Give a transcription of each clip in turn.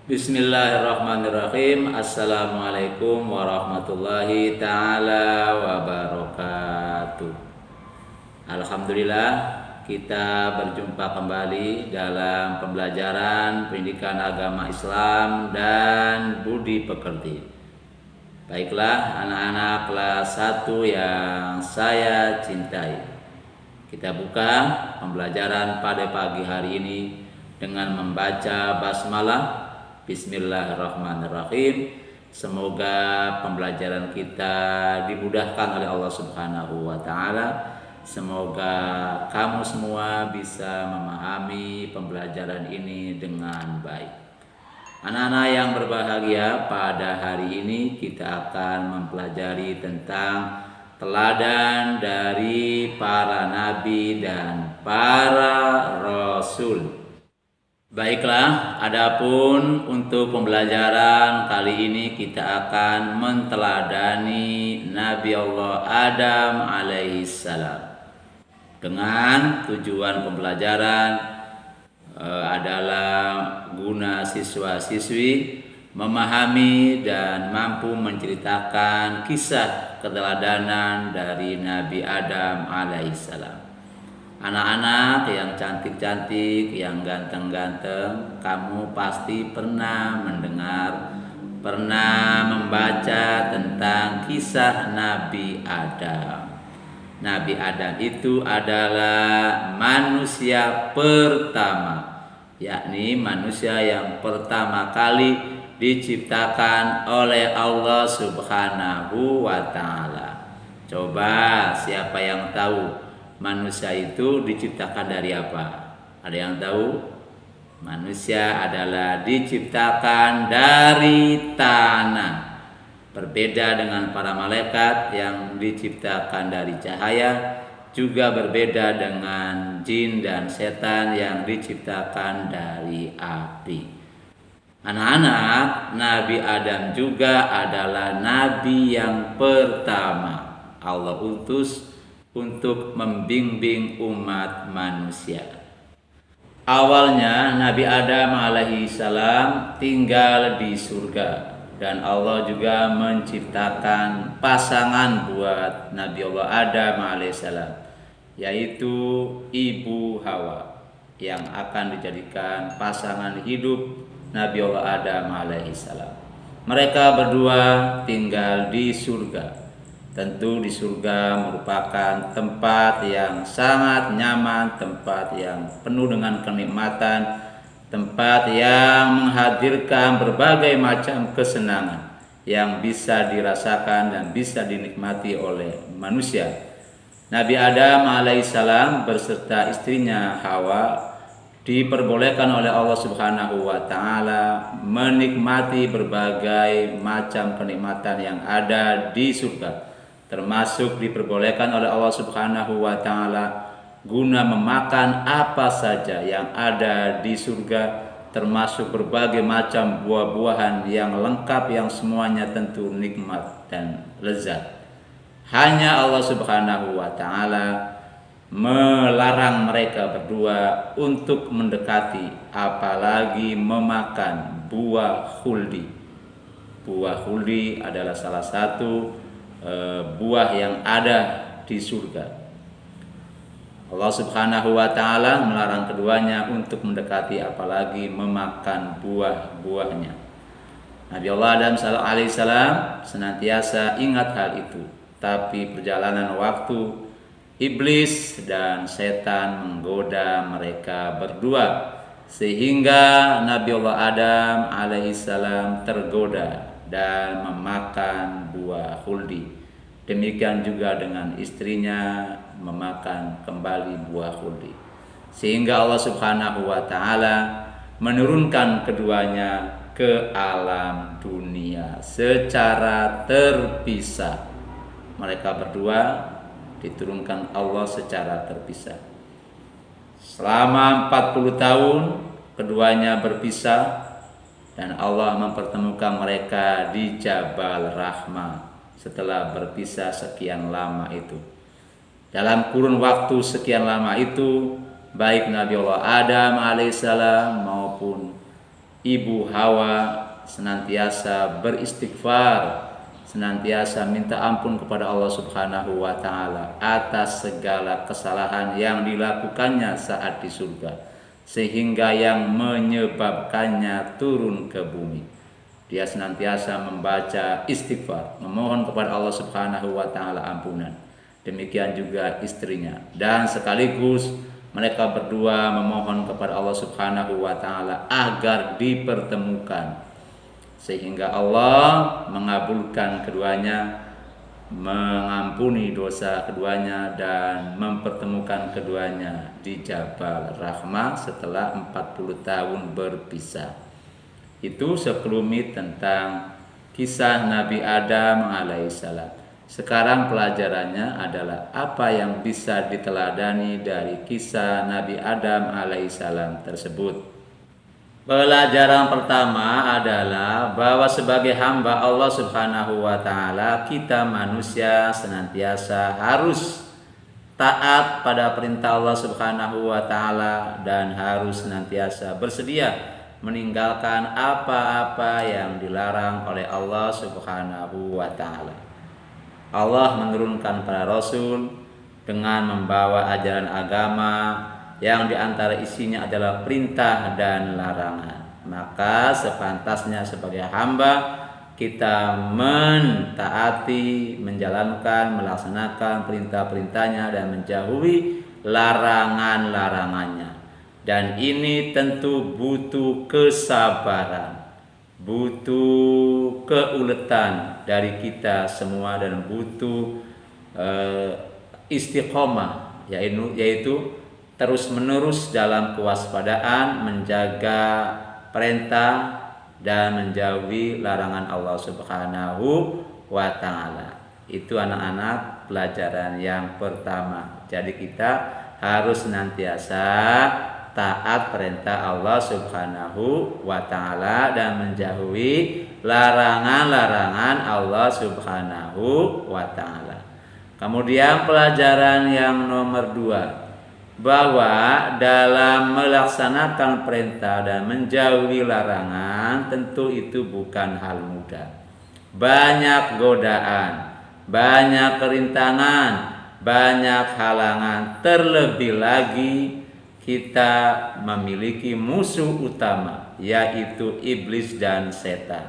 Bismillahirrahmanirrahim. Assalamualaikum warahmatullahi ta'ala wabarakatuh. Alhamdulillah, kita berjumpa kembali dalam pembelajaran pendidikan agama Islam dan budi pekerti. Baiklah anak-anak kelas 1 yang saya cintai, kita buka pembelajaran pada pagi hari ini dengan membaca basmalah. Bismillahirrahmanirrahim. Semoga pembelajaran kita dimudahkan oleh Allah Subhanahu wa taala. Semoga kamu semua bisa memahami pembelajaran ini dengan baik. Anak-anak yang berbahagia, pada hari ini kita akan mempelajari tentang teladan dari para nabi dan para rasul. Baiklah, adapun untuk pembelajaran kali ini kita akan menteladani Nabi Allah Adam alaihissalam. Dengan tujuan pembelajaran adalah guna siswa-siswi memahami dan mampu menceritakan kisah keteladanan dari Nabi Adam alaihissalam. Anak-anak yang cantik-cantik, yang ganteng-ganteng, kamu pasti pernah mendengar, pernah membaca tentang kisah Nabi Adam. Nabi Adam itu adalah manusia pertama, yakni manusia yang pertama kali diciptakan oleh Allah Subhanahu wa ta'ala. Coba siapa yang tahu manusia itu diciptakan dari apa? Ada yang tahu? Manusia adalah diciptakan dari tanah. Berbeda dengan para malaikat yang diciptakan dari cahaya, juga berbeda dengan jin dan setan yang diciptakan dari api. Anak-anak, Nabi Adam juga adalah nabi yang pertama Allah utus untuk membimbing umat manusia. Awalnya Nabi Adam alaihissalam tinggal di surga, dan Allah juga menciptakan pasangan buat Nabi Allah Adam alaihissalam, yaitu Ibu Hawa, yang akan dijadikan pasangan hidup Nabi Allah Adam alaihissalam. Mereka berdua tinggal di surga. Tentu di surga merupakan tempat yang sangat nyaman, tempat yang penuh dengan kenikmatan, tempat yang menghadirkan berbagai macam kesenangan yang bisa dirasakan dan bisa dinikmati oleh manusia. Nabi Adam alaihissalam beserta istrinya Hawa diperbolehkan oleh Allah Subhanahu wa ta'ala menikmati berbagai macam kenikmatan yang ada di surga. Termasuk diperbolehkan oleh Allah Subhanahu wa ta'ala guna memakan apa saja yang ada di surga, termasuk berbagai macam buah-buahan yang lengkap, yang semuanya tentu nikmat dan lezat. Hanya Allah Subhanahu wa ta'ala melarang mereka berdua untuk mendekati apalagi memakan buah khuldi. Buah khuldi adalah salah satu buah yang ada di surga. Allah Subhanahu wa ta'ala melarang keduanya untuk mendekati apalagi memakan buah-buahnya. Nabi Allah Adam alaihissalam senantiasa ingat hal itu, tapi perjalanan waktu, iblis dan setan menggoda mereka berdua, sehingga Nabi Allah Adam alaihissalam tergoda dan memakan buah khuldi. Demikian juga dengan istrinya memakan kembali buah khuldi. Sehingga Allah Subhanahu wa ta'ala menurunkan keduanya ke alam dunia secara terpisah. Mereka berdua diturunkan Allah secara terpisah. Selama 40 tahun keduanya berpisah, dan Allah mempertemukan mereka di Jabal Rahmah setelah berpisah sekian lama itu. Dalam kurun waktu sekian lama itu, baik Nabi Allah Adam alaihissalam maupun ibu Hawa senantiasa beristighfar, senantiasa minta ampun kepada Allah Subhanahu wa taala atas segala kesalahan yang dilakukannya saat di surga, sehingga yang menyebabkannya turun ke bumi. Dia senantiasa membaca istighfar, memohon kepada Allah Subhanahu wa taala ampunan. Demikian juga istrinya, dan sekaligus mereka berdua memohon kepada Allah Subhanahu wa taala agar dipertemukan, sehingga Allah mengabulkan keduanya, mengampuni dosa keduanya, dan mempertemukan keduanya di Jabal Rahmah setelah 40 tahun berpisah. Itu sekelumit tentang kisah Nabi Adam alaihissalam. Sekarang pelajarannya adalah apa yang bisa diteladani dari kisah Nabi Adam alaihissalam tersebut. Pelajaran pertama adalah bahwa sebagai hamba Allah Subhanahu wa taala, kita manusia senantiasa harus taat pada perintah Allah Subhanahu wa taala dan harus senantiasa bersedia meninggalkan apa-apa yang dilarang oleh Allah Subhanahu wa taala. Allah menurunkan para rasul dengan membawa ajaran agama yang diantara isinya adalah perintah dan larangan. Maka sepantasnya sebagai hamba kita mentaati, menjalankan, melaksanakan perintah-perintahnya dan menjauhi larangan-larangannya. Dan ini tentu butuh kesabaran, butuh keuletan dari kita semua, dan butuh istiqomah, yaitu terus-menerus dalam kewaspadaan, menjaga perintah dan menjauhi larangan Allah Subhanahu wa taala. Itu anak-anak pelajaran yang pertama. Jadi kita harus senantiasa taat perintah Allah Subhanahu wa taala dan menjauhi larangan-larangan Allah Subhanahu wa taala. Kemudian pelajaran yang nomor 2, bahwa dalam melaksanakan perintah dan menjauhi larangan tentu itu bukan hal mudah. Banyak godaan, banyak kerintangan, banyak halangan. Terlebih lagi kita memiliki musuh utama, yaitu iblis dan setan.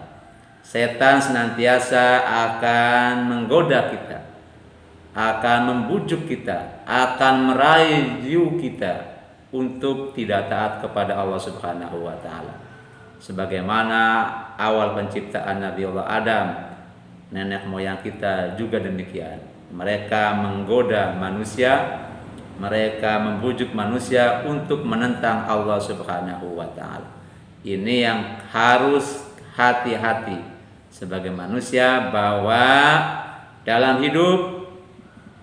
Setan senantiasa akan menggoda kita, akan membujuk kita, akan merayu kita untuk tidak taat kepada Allah Subhanahu wa taala. Sebagaimana awal penciptaan Nabi Allah Adam, nenek moyang kita juga demikian. Mereka menggoda manusia, mereka membujuk manusia untuk menentang Allah Subhanahu wa taala. Ini yang harus hati-hati sebagai manusia, bahwa dalam hidup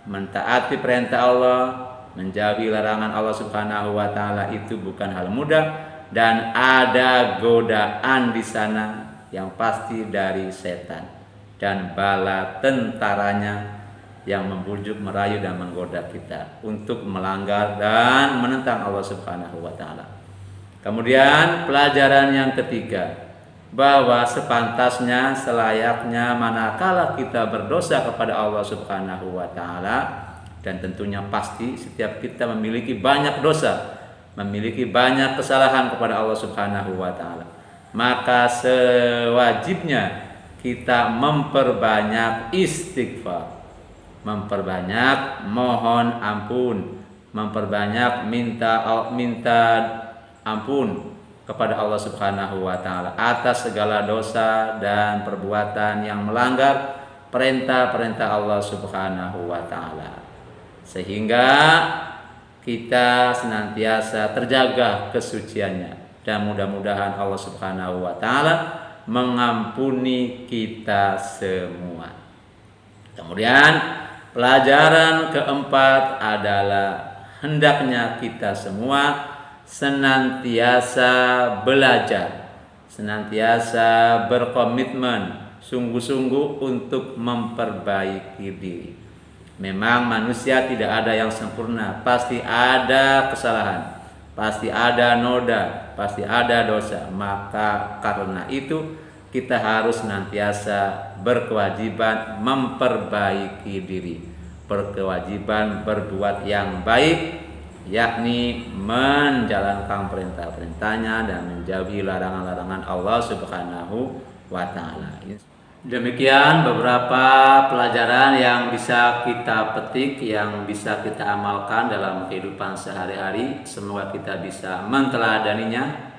mentaati perintah Allah, menjauhi larangan Allah Subhanahu wa taala itu bukan hal mudah, dan ada godaan di sana yang pasti dari setan dan bala tentaranya yang membujuk, merayu dan menggoda kita untuk melanggar dan menentang Allah Subhanahu wa taala. Kemudian pelajaran yang ketiga, bahwa sepantasnya, selayaknya manakala kita berdosa kepada Allah Subhanahu wa taala, dan tentunya pasti setiap kita memiliki banyak dosa, memiliki banyak kesalahan kepada Allah Subhanahu wa taala, maka sewajibnya kita memperbanyak istighfar, memperbanyak mohon ampun, memperbanyak minta ampun kepada Allah Subhanahu wa taala atas segala dosa dan perbuatan yang melanggar perintah-perintah Allah Subhanahu wa taala, sehingga kita senantiasa terjaga kesuciannya, dan mudah-mudahan Allah Subhanahu wa taala mengampuni kita semua. Kemudian pelajaran keempat adalah hendaknya kita semua senantiasa belajar, senantiasa berkomitmen sungguh-sungguh untuk memperbaiki diri. Memang manusia tidak ada yang sempurna, pasti ada kesalahan, pasti ada noda, pasti ada dosa. Maka karena itu kita harus senantiasa berkewajiban memperbaiki diri, berkewajiban berbuat yang baik, yakni menjalankan perintah-perintahnya dan menjauhi larangan-larangan Allah Subhanahu wa Ta'ala. Demikian beberapa pelajaran yang bisa kita petik, yang bisa kita amalkan dalam kehidupan sehari-hari. Semoga kita bisa menteladaninya,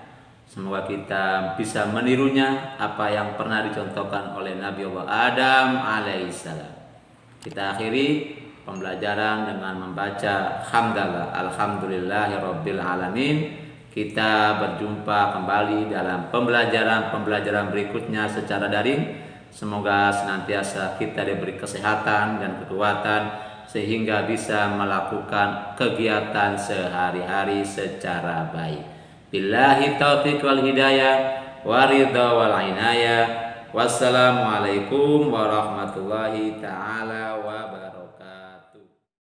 semoga kita bisa menirunya apa yang pernah dicontohkan oleh Nabi Allah Adam alaihissalam. Kita akhiri pembelajaran dengan membaca hamdalah alhamdulillahirabbil alamin. Kita berjumpa kembali dalam pembelajaran berikutnya secara daring. Semoga senantiasa kita diberi kesehatan dan kekuatan sehingga bisa melakukan kegiatan sehari-hari secara baik. Billahi taufiq wal hidayah wa ridha wal inayah. Wassalamualaikum warahmatullahi taala wabarakatuh.